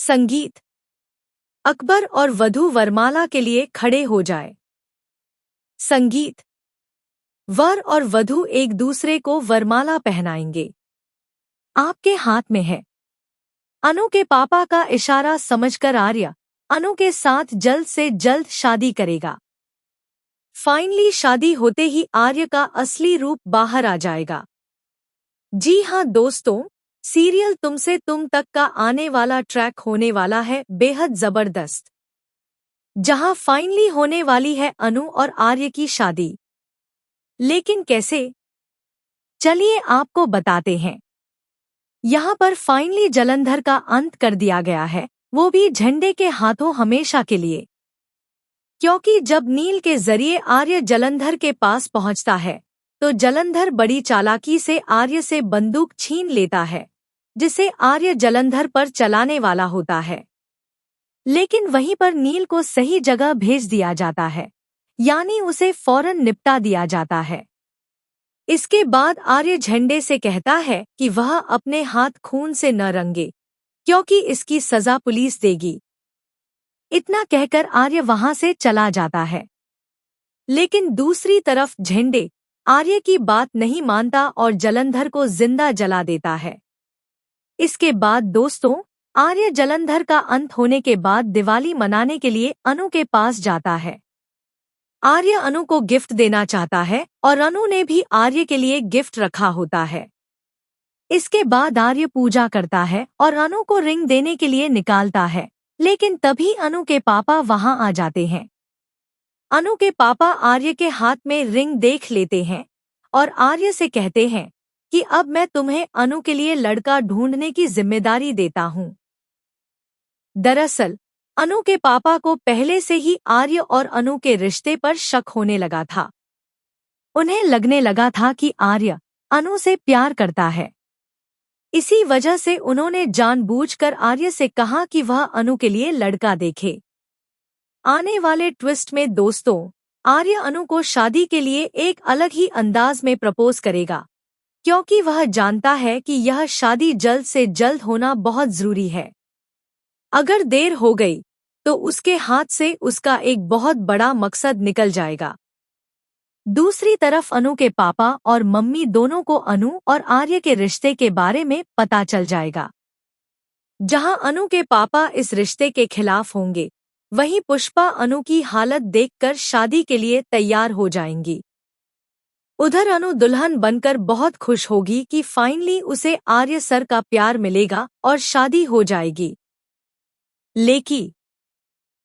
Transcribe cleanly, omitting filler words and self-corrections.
संगीत। अकबर और वधू वरमाला के लिए खड़े हो जाए। संगीत। वर और वधू एक दूसरे को वरमाला पहनाएंगे। आपके हाथ में है। अनु के पापा का इशारा समझकर आर्य अनु के साथ जल्द से जल्द शादी करेगा। फाइनली शादी होते ही आर्य का असली रूप बाहर आ जाएगा। जी हाँ दोस्तों, सीरियल तुमसे तुम तक का आने वाला ट्रैक होने वाला है बेहद जबरदस्त, जहां फाइनली होने वाली है अनु और आर्य की शादी। लेकिन कैसे, चलिए आपको बताते हैं। यहाँ पर फाइनली जलंधर का अंत कर दिया गया है, वो भी झंडे के हाथों हमेशा के लिए। क्योंकि जब नील के जरिए आर्य जलंधर के पास पहुंचता है तो जलंधर बड़ी चालाकी से आर्य से बंदूक छीन लेता है, जिसे आर्य जलंधर पर चलाने वाला होता है। लेकिन वहीं पर नील को सही जगह भेज दिया जाता है, यानी उसे फौरन निपटा दिया जाता है। इसके बाद आर्य झंडे से कहता है कि वह अपने हाथ खून से न रंगे, क्योंकि इसकी सजा पुलिस देगी। इतना कहकर आर्य वहां से चला जाता है। लेकिन दूसरी तरफ झंडे आर्य की बात नहीं मानता और जलंधर को जिंदा जला देता है। इसके बाद दोस्तों, आर्य जलंधर का अंत होने के बाद दिवाली मनाने के लिए अनु के पास जाता है। आर्य अनु को गिफ्ट देना चाहता है और अनु ने भी आर्य के लिए गिफ्ट रखा होता है। इसके बाद आर्य पूजा करता है और अनु को रिंग देने के लिए निकालता है, लेकिन तभी अनु के पापा वहां आ जाते हैं। अनु के पापा आर्य के हाथ में रिंग देख लेते हैं और आर्य से कहते हैं कि अब मैं तुम्हें अनु के लिए लड़का ढूंढने की जिम्मेदारी देता हूं। दरअसल अनु के पापा को पहले से ही आर्य और अनु के रिश्ते पर शक होने लगा था। उन्हें लगने लगा था कि आर्य अनु से प्यार करता है। इसी वजह से उन्होंने जानबूझकर आर्य से कहा कि वह अनु के लिए लड़का देखे। आने वाले ट्विस्ट में दोस्तों, आर्य अनु को शादी के लिए एक अलग ही अंदाज में प्रपोज करेगा, क्योंकि वह जानता है कि यह शादी जल्द से जल्द होना बहुत जरूरी है। अगर देर हो गई तो उसके हाथ से उसका एक बहुत बड़ा मकसद निकल जाएगा। दूसरी तरफ अनु के पापा और मम्मी दोनों को अनु और आर्य के रिश्ते के बारे में पता चल जाएगा। जहां अनु के पापा इस रिश्ते के खिलाफ होंगे, वहीं पुष्पा अनु की हालत देखकर शादी के लिए तैयार हो जाएंगी। उधर अनु दुल्हन बनकर बहुत खुश होगी कि फाइनली उसे आर्य सर का प्यार मिलेगा और शादी हो जाएगी। लेकिन